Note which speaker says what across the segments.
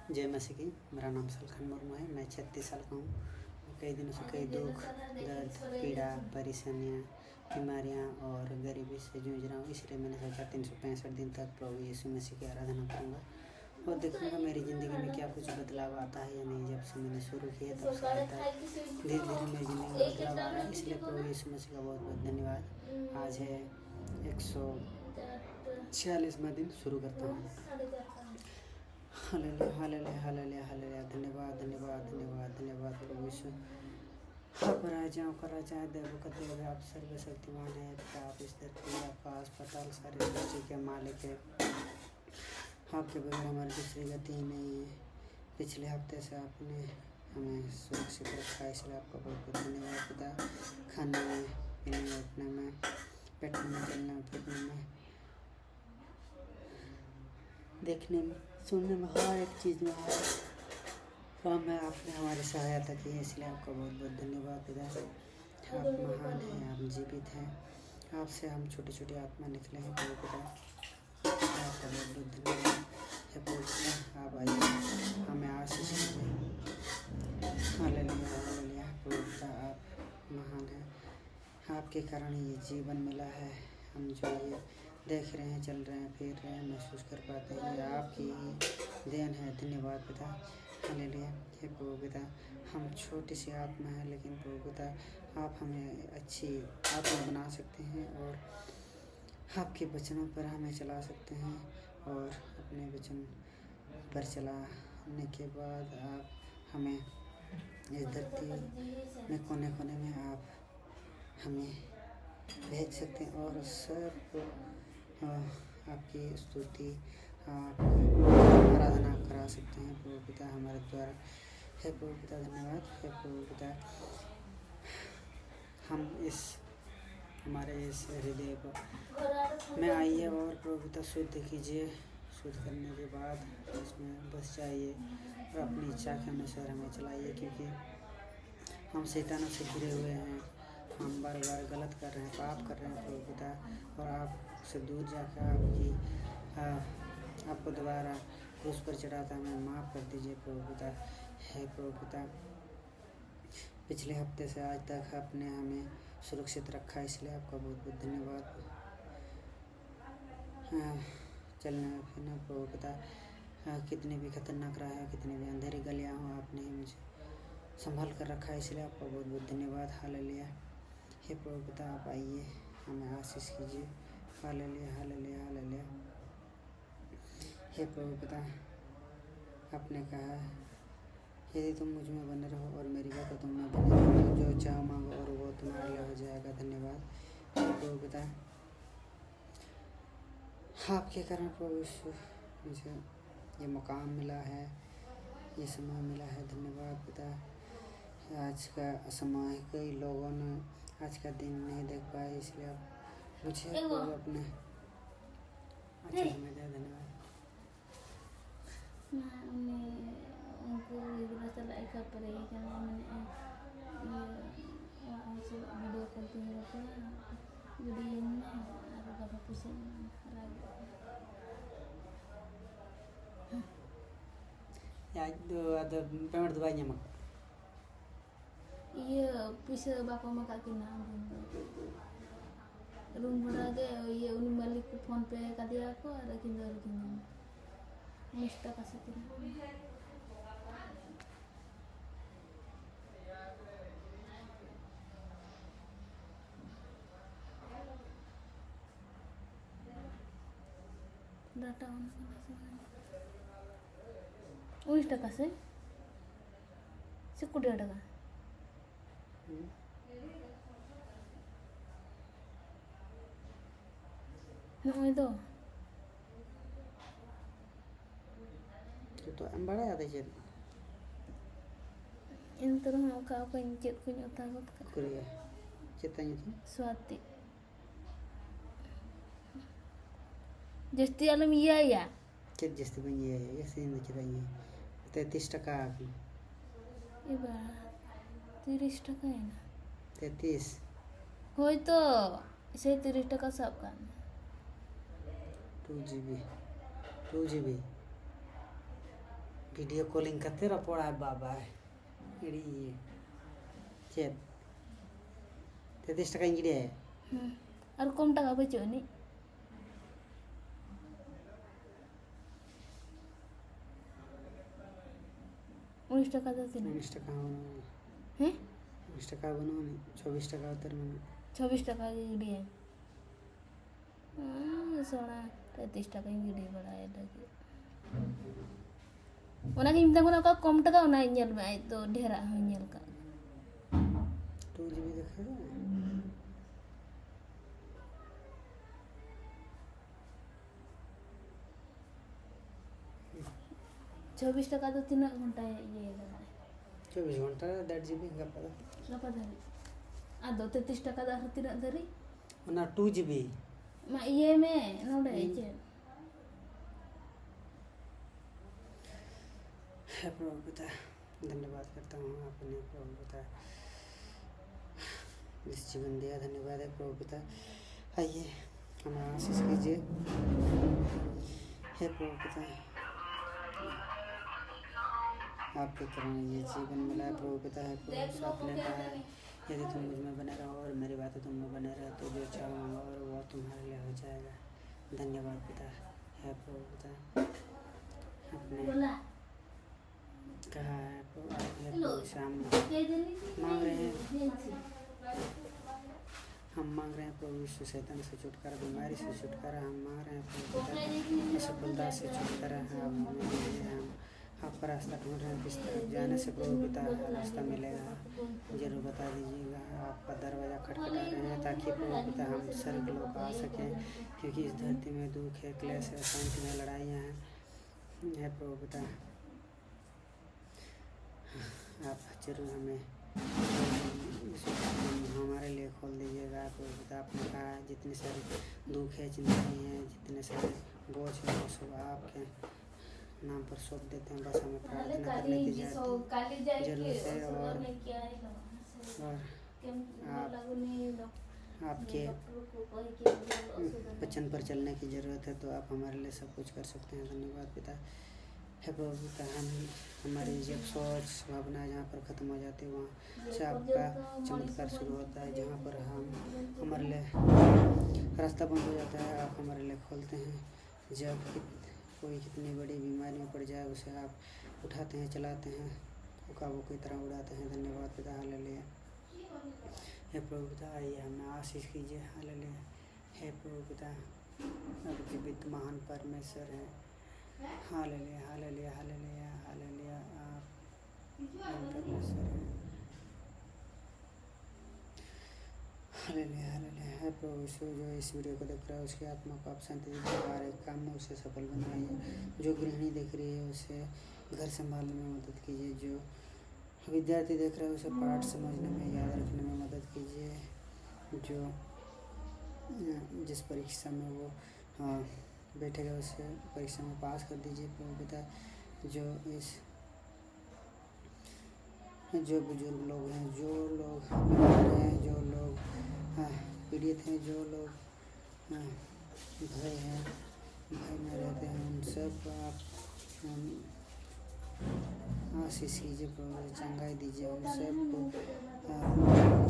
Speaker 1: जय मसीह की। मेरा नाम सलखन मुर्मू है। मैं 36 साल का हूँ। कई दिनों से कई दुख, दर्द, पीड़ा, परेशानियाँ, बीमारियाँ और गरीबी से जूझ रहा हूँ। इसलिए मैंने सोचा 365 दिन तक प्रभु यीशु मसीह की आराधना करूँगा और देखूँगा मेरी ज़िंदगी में क्या कुछ बदलाव आता है या नहीं। जब से मैंने शुरू किया तब से आज तक धीरे धीरे मेरी ज़िंदगी में बदलाव आ रहा है। इसलिए प्रभु यीशु मसीह का बहुत बहुत धन्यवाद। आज है 146वां दिन। शुरू करता हूँ। Hallelujah hallelujah hallelujah hallelujah. धन्यवाद धन्यवाद धन्यवाद धन्यवाद प्रभु यीशु। आप राजाओं का राजा है, देवों का देव है। आप सर्वशक्तिमान है पिता। आप इस धरती आकाश पाताल सारी सृष्टि के मालिक है। आपके बगैर हमारी दूसरी गति ही नहीं है। पिछले हफ्ते से आपने हमें सुरक्षित रखा है, इसलिए आपका बहुत बहुत धन्यवाद पिता। खाने में, पीने में, उठने में, बैठने में, चलने में, फिरने में, देखने में, सुनने में, हर एक चीज़ में, हर काम में आपने हमारी सहायता की है, इसलिए आपका बहुत बहुत धन्यवाद पिता। आप महान हैं, आप जीवित हैं। आपसे हम छोटी छोटी आत्मा निकले हैं प्रभु पिता। आपका बहुत बहुत धन्यवाद है प्रभु पिता। आप आइए, हमें आशीष दीजिए। हालेलुया हालेलुया प्रभु पिता। आप महान हैं। आपके कारण ये जीवन मिला है। हम जो ये देख रहे हैं, चल रहे हैं, फिर रहे हैं, महसूस कर पाते हैं, ये आपकी देन है। धन्यवाद पिता। हालेलुया हे प्रभु पिता। हम छोटी सी आत्मा है, लेकिन प्रभु पिता आप हमें अच्छी आत्मा बना सकते हैं और आपके वचनों पर हमें चला सकते हैं। और अपने वचन पर चलाने के बाद आप हमें इस धरती में कोने कोने में आप हमें भेज सकते हैं और सब आपकी स्तुति, आपकी आराधना करा सकते हैं प्रभु पिता हमारे द्वारा। हे प्रभु पिता धन्यवाद। हे प्रभु पिता हम हमारे इस हृदय में आइए और प्रभु पिता शुद्ध कीजिए। शुद्ध करने के बाद इसमें बस जाइए और अपनी इच्छा के अनुसार हमें चलाइए, क्योंकि हम शैतानों से घिरे हुए हैं। हम बार बार गलत कर रहे हैं, पाप कर रहे हैं प्रभु पिता। और आपसे दूर जाकर आपको दोबारा क्रूस पर चढ़ाता हमें माफ़ कर दीजिए प्रभु पिता। हे प्रभु पिता पिछले हफ्ते से आज तक आपने हमें सुरक्षित रखा, इसलिए आपका बहुत बहुत धन्यवाद। चलने फिरने प्रभु पिता कितनी भी खतरनाक राह है, कितनी भी अंधेरी गलियाँ हों, आपने मुझे संभाल कर रखा है, इसलिए आपका बहुत बहुत धन्यवाद। हालेलुया हे प्रभु पिता आप आइए, हमें आशीष कीजिए। हालेलुया हालेलुया हालेलुया हे प्रभु पिता। आपने कहा यदि तुम मुझ में बने रहो और मेरी बात तुम में बने रहो, जो चाहो मांगो और वो तुम्हारे लिए हो जाएगा। धन्यवाद हे प्रभु पिता। आपके कारण प्रभु यीशु मुझे ये मुकाम मिला है, ये समय मिला है। धन्यवाद पिता। आज का समय कई लोगों ने आज का दिन नहीं देख पाए, इसलिए आप मुझे अपने अच्छा समय दिया। धन्यवाद।
Speaker 2: उनको चलाएगा पड़ेगा मैंने वीडियो कॉल पे वीडियो में और पुसे
Speaker 1: ada pemar duanya mak.
Speaker 2: Iya bisa bapak mak kena room भरा दे ये उन मालिक को फोन पे कर दिया को रखी मिस्टा का से डाटा ऑन उस टका से कुछ टका नॉय दो
Speaker 1: तो em bड़ा ada je
Speaker 2: इन तरह हम का चेक को उता
Speaker 1: Korea ceritanya tuh
Speaker 2: स्वाति जस्ती आलम iya ya
Speaker 1: cet jasti banyak ya sih ini ceritanya 33 टका
Speaker 2: iba 30 टका है ना
Speaker 1: 33
Speaker 2: होय तो इसे 30 टका सब kan
Speaker 1: 2 GB 2 GB video calling करते रहो पड़ा बाबा इड़ी चेत 33 টাকা ইংরেজি
Speaker 2: আর কম টাকা বেচো নি 19 টাকা দিতে
Speaker 1: 19 টাকা
Speaker 2: হ্যাঁ
Speaker 1: 19 টাকা বানাওনি 24 টাকা উত্তর মানে
Speaker 2: 26 টাका इंग्रेडिएंट सोना 33 টাকা इंग्रेडिएंट बढ़ाया लगे ओना के इमता कोना का कम टाका ओना ñel में आई तो ढेरा हो ñel का
Speaker 1: 2 GB देखा
Speaker 2: 24 টাকা तो 3 घंटा ये लगा
Speaker 1: 24 घंटा 1.5 GB का पता
Speaker 2: berapa dari ada 33 টাকা dah tidak dari
Speaker 1: ना 2 GB
Speaker 2: mak iya me node aja
Speaker 1: है प्रभु पिता धन्यवाद करता हूँ आपने प्रभु पिता इस जीवन दिया धन्यवाद है प्रभु पिता आइए हमारा आशीष कीजिए हे प्रभु पिता आपके कारण ये जीवन मिला है प्रभु पिता है प्रभु आपने कहा है यदि तुम मुझ में बने रहो और मेरी बातें तुम में बने रहे तो जो चाहो और वो तुम्हारे लिए हो जाएगा धन्यवाद पिता है प्रभु पिता आपने कहा है प्रभु शाम मांग रहे हैं हम मांग रहे हैं प्रभु यीशु शैतान से छुटकारा बीमारी से छुटकारा हम मांग रहे हैं प्रभु पिता असफलता से छुटकारा हम आपका रास्ता ढूंढ रहे हैं किस तरफ जाने से प्रभु पिता रास्ता मिलेगा जरूर बता दीजिएगा आपका दरवाज़ा खटखटा रहे हैं ताकि प्रभु पिता हम स्वर्ग लोग आ सकें क्योंकि इस धरती में दुख है क्लेश है शांति में लड़ाइयाँ हैं है प्रभु पिता आप जरूर हमें हमारे लिए खोल दीजिएगा प्रभु पिता आपने कहा है जितने सारे दुख है चिंताएँ हैं जितने सारे बोझ हैं वो सब आपके नाम पर सौंप देते हैं बस हमें प्रार्थना करने की जरूरत है और आपके वचन पर चलने की ज़रूरत है तो आप हमारे लिए सब कुछ कर सकते हैं धन्यवाद पिता है प्रभु पिता हम हमारी जब सोच भावना जहाँ पर ख़त्म हो जाती है वहाँ से आपका चमत्कार शुरू होता है जहाँ पर हम हमारे लिए रास्ता बंद हो जाता है आप हमारे लिए खोलते हैं जब कोई कितनी बड़ी बीमारी में पड़ जाए उसे आप उठाते हैं चलाते हैं काबू की तरह उड़ाते हैं धन्यवाद पिता हालेलुया हे प्रभु पिता आइए हमें आशीष कीजिए हालेलुया हे प्रभु पिता अब जीवित महान परमेश्वर है हालेलुया हालेलुया हालेलुया हालेलुया आप परमेश्वर हैं हालेलुया हालेलुया है प्रभु यीशु जो इस वीडियो को देख रहा है उसकी आत्मा को आप शांति दीजिए हर एक काम में उसे सफल बनाइए जो गृहिणी देख रही है उसे घर संभालने में मदद कीजिए जो विद्यार्थी देख रहे हैं उसे पाठ समझने में याद रखने में मदद कीजिए जो जिस परीक्षा में वो बैठेगा उसे परीक्षा में पास कर दीजिए प्रभु पिता जो बुजुर्ग लोग हैं जो लोग बीमार हैं जो लोग पीड़ित हैं जो लोग भय में रहते हैं उन सब को आप आशीष कीजिए प्रभु चंगाई दीजिए उन सब को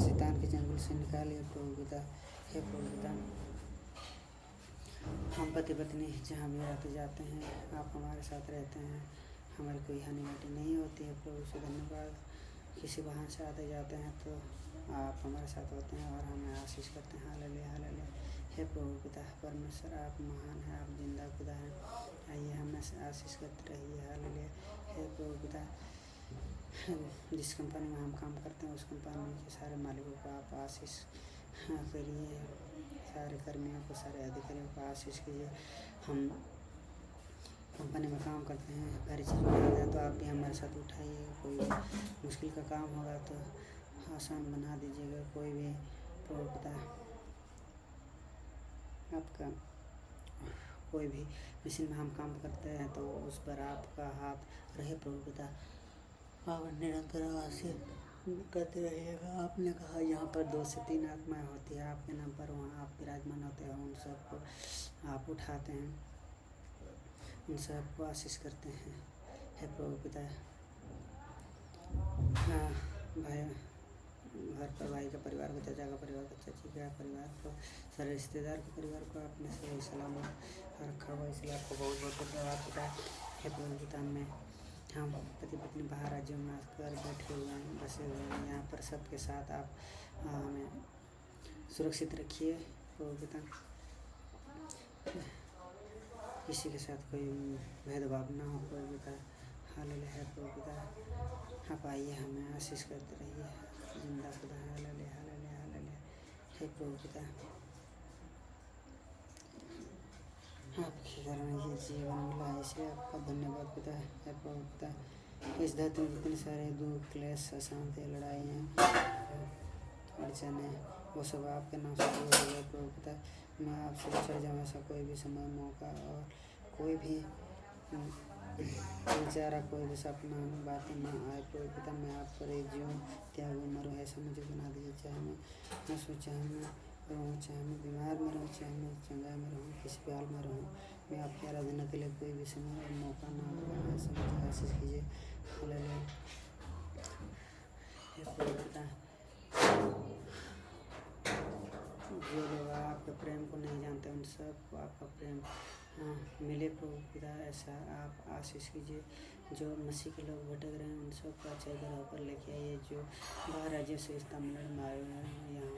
Speaker 1: शैतान के जंगल से निकालिए प्रभु पिता हे प्रभु पिता हम पति पत्नी जहाँ भी आते जाते हैं आप हमारे साथ रहते हैं हमारी कोई हानि घाटी नहीं होती है प्रभु से धन्यवाद किसी वाहन से आते जाते हैं तो आप हमारे साथ होते हैं और हमें आशीष करते हैं हालेलुया हालेलुया हे प्रभु पिता परमेश्वर आप महान हैं आप जिंदा खुदा हैं आइए हमें आशीष करते रहिए हालेलुया हे प्रभु पिता जिस कंपनी में हम काम करते हैं उस कंपनी के सारे मालिकों को आप आशीष करिए सारे कर्मियों को सारे अधिकारियों को आशीष कीजिए हम कंपनी में काम करते हैं भारी चीज़ उठाते हैं तो आप भी हमारे साथ उठाइए कोई मुश्किल का काम होगा तो आसान बना दीजिएगा कोई भी प्रभु पिता आपका कोई भी मशीन में हम काम करते हैं तो उस पर आपका हाथ रहे प्रभु पिता आप निरंतर आशीष करते रहिएगा आपने कहा यहाँ पर 2 से 3 आत्माएं होती है आपके नाम पर वहाँ आप विराजमान होते हैं उन सबको आप उठाते हैं उन सबको आशीष करते हैं हे प्रभु पिता। हाँ भाई, घर पर भाई का परिवार को, चाचा का परिवार को, चाची का परिवार को, सारे रिश्तेदार के परिवार को आपने सही सलामत रखा हुआ, इसलिए आपको बहुत बहुत धन्यवाद पिता। हे प्रभु पिता, में हम पति पत्नी बाहर राज्यों में आकर बैठे हुए हैं, बसे हुए हैं, यहाँ पर सबके साथ आप हमें सुरक्षित रखिए प्रभु पिता। किसी के साथ कोई भेदभाव ना हो प्रभु पिता। हालेलुया है प्रभु पिता। आप आइए, हमें आशीष करते रहिए, जिंदा खुदा। हालेलुया हालेलुया हालेलुया हे प्रभु पिता। आपके कारण ये जीवन मिला है, इसलिए आपका धन्यवाद पिता है प्रभु पिता। इस धरती में जितने सारे दुख, क्लेश, अशांति, लड़ाइयाँ, अड़चने, वो सब आपके नाम से दूर हो गए प्रभु पिता। मैं आपसे बिछड़ जाऊँ ऐसा कोई भी समय, मौका और कोई भी बेचारा, कोई भी सपना, बातें ना आए प्रभु पिता। मैं आप पर जीऊँ, त्यागूँ, मरूँ, ऐसा मुझे बना दीजिए। चाहे मैं हंसूँ, चाहे मैं रहूँ, चाहे मैं बीमार में रहूँ, चाहे मैं चंगा में रहूँ, किसी भी हाल में रहूँ, मैं आपकी आराधना के लिए कोई भी समय और मौका ना होगा, ऐसा मुझे आशीष कीजिए। हालेलुया हे प्रभु पिता। जो लोग आपके प्रेम को नहीं जानते, उन सबको आपका प्रेम मिले प्रभु पिता, ऐसा आप आशीष कीजिए। जो मसीह के लोग भटक रहे हैं, उन सबको अच्छे तरह पर लेके आइए। जो बाहर राज्यों से इस तमिलनाडु में आए हुए हैं,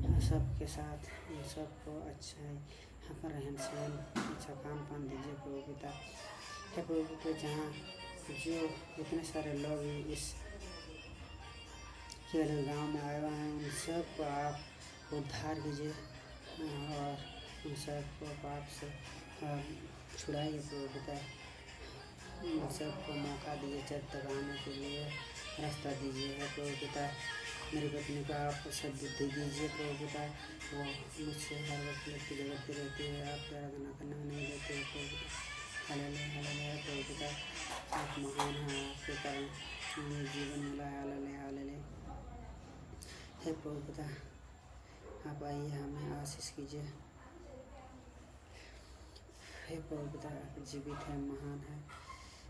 Speaker 1: यहाँ सबके साथ इन सबको अच्छा यहाँ पर रहन सहन, अच्छा खान पान दीजिए प्रभु पिता। हे प्रभु पिता, जहाँ जो इतने सारे लोग इस केवल गाँव में आए हुए हैं, उन सबको आप उद्धार कीजिए और उन सबको पाप से छुड़ाइए प्रभु पिता। उन सबको मौका दीजिए, चर्च तक आने के लिए रास्ता दीजिए है प्रभु पिता। मेरी पत्नी को आप सद्बुद्धि दीजिए प्रभु पिता। वो मुझसे हर वक्त लड़की झगड़ती रहती है, आपकी आराधना करने में नहीं देती है प्रभु पिता। हालेलुया हालेलुया प्रभु पिता, आप महान हैं, आपके कारण हमें जीवन मिला है। हालेलुया हालेलुया हे प्रभु पिता। आप आइए, हमें आशीष कीजिए। हे प्रभु पिता, आप जीवित है, महान है।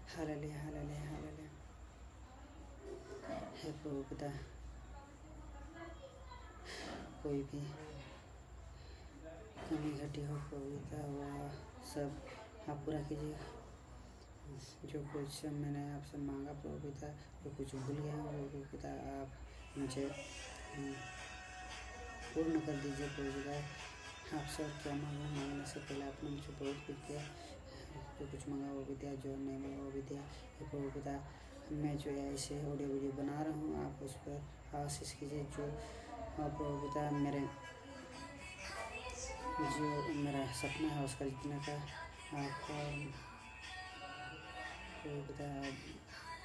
Speaker 1: हालेलुया हालेलुया हालेलुया हे प्रभु पिता। कोई भी कमी घटी हो प्रभु पिता, वह सब आप पूरा कीजिए। जो कुछ मैंने आपसे मांगा प्रभु पिता, जो कुछ भूल गया हूँ प्रभु पिता, आप मुझे पूर्ण कर दीजिए प्रभु पिता। आप सब क्या मांगने से पहले आपने मुझे बहुत कुछ दिया, जो कुछ मांगा वो भी दिया, जो नहीं मांगा वो भी दिया। ये प्रभु पिता, मैं जो है ऐसे ऑडियो वीडियो बना रहा हूँ, आप उस पर आशीष कीजिए। जो प्रभु पिता मेरा सपना है उसका जीतने का, आप प्रभु पिता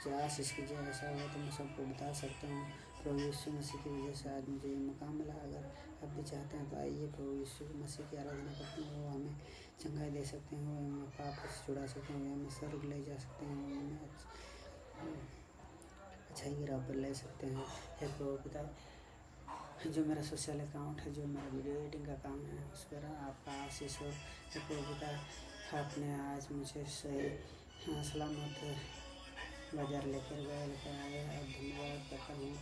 Speaker 1: जो आशीष कीजिए। ऐसा हो तो मैं सबको बता सकता हूँ। प्रभु यीशु मसीह की वजह से आज मुझे ये मकाम मिला। अगर आप भी चाहते हैं तो आइए, प्रभु यीशु मसीह की आराधना करते हैं। वो हमें चंगाई दे सकते हैं, वो हमें पाप से छुड़ा सकते हैं, वो हमें स्वर्ग ले जा सकते हैं, वो हमें अच्छाई की राह पर ले सकते हैं। हे प्रभु पिता, जो मेरा सोशल अकाउंट है, जो मेरा वीडियो एडिटिंग का काम है, उस पर आपका आशीष हो। हे प्रभु पिता, आपने आज मुझे सही सलामत बाजार लेकर आए, और धन्यवाद करता हूँ।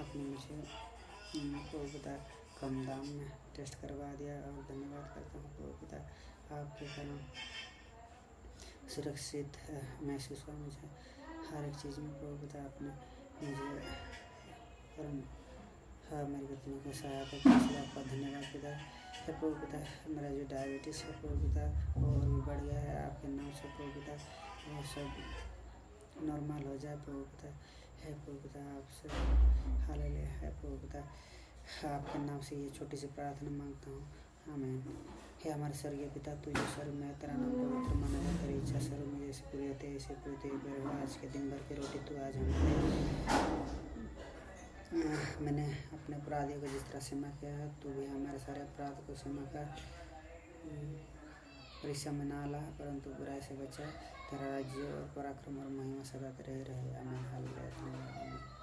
Speaker 1: आपने मुझे प्रभु पिता कम दाम में टेस्ट करवा दिया, और धन्यवाद करता हूँ प्रभु पिता। आपके कारण सुरक्षित महसूस हुआ मुझे हर एक चीज़ में प्रभु पिता। आपने मुझे मेरी पत्नी को सहायता की, इसलिए आपका धन्यवाद पिता। हे प्रभु पिता, मेरा जो डायबिटीज़ है प्रभु पिता और भी बढ़ गया है, आपके नाम से प्रभु पिता वो सब नॉर्मल हो जाए प्रभु पिता। हे प्रभु पिता, आपसे हालेलुया है प्रभु पिता। आपके नाम से ये छोटी सी प्रार्थना मांगता हूँ, आमीन। हे हमारे स्वर्गीय पिता, तू जो स्वर्ग में तेरा नाम पवित्र माना जाए, तेरी इच्छा स्वर्ग में जैसे पूरी होती है ऐसे पूरी तेरी हो। आज के दिन भर की रोटी तू आज मैंने अपने अपराधियों को जिस तरह क्षमा किया है, तू भी हमारे सारे अपराध को क्षमा कर। परीक्षा में ना ला, परंतु बुराई से बचा। तेरा राज्य और पराक्रम और महिमा सदा तेरे रहे। आमीन हालेलुया।